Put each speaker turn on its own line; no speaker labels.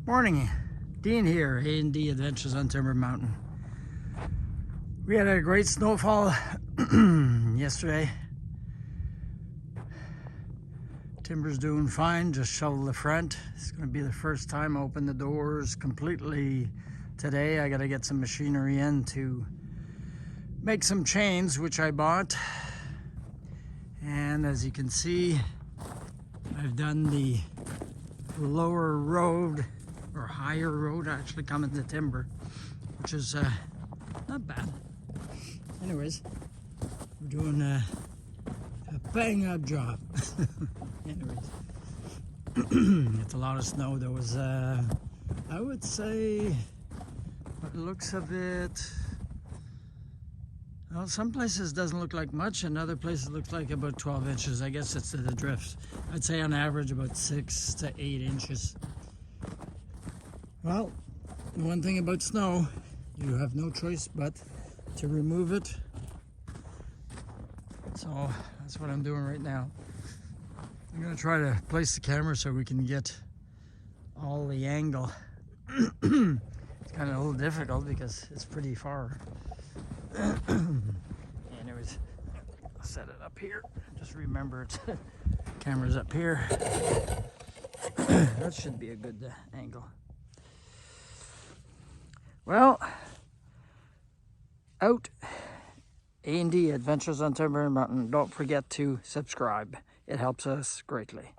Morning, Dean here, A&D Adventures on Timber Mountain. We had a great snowfall yesterday. Timber's doing fine, just shoveled the front. It's going to be the first time I open the doors completely today. I got to get some machinery in to make some chains, which I bought. And as you can see, I've done the lower road, or higher road actually, coming to timber, which is not bad. Anyways, we're doing a bang up job. Anyways, it's a lot of snow. There was I would say, by the looks of it, well, some places doesn't look like much, and other places looks like about 12 inches. I guess it's the drift. I'd say on average about 6 to 8 inches. Well, the one thing about snow, you have no choice but to remove it. So that's what I'm doing right now. I'm gonna try to place the camera so we can get all the angle. It's kind of a little difficult because it's pretty far. Anyways, I'll set it up here. Just remember it's camera's up here. That should be a good angle. Well, out. A&D Adventures on Timber Mountain. Don't forget to subscribe. It helps us greatly.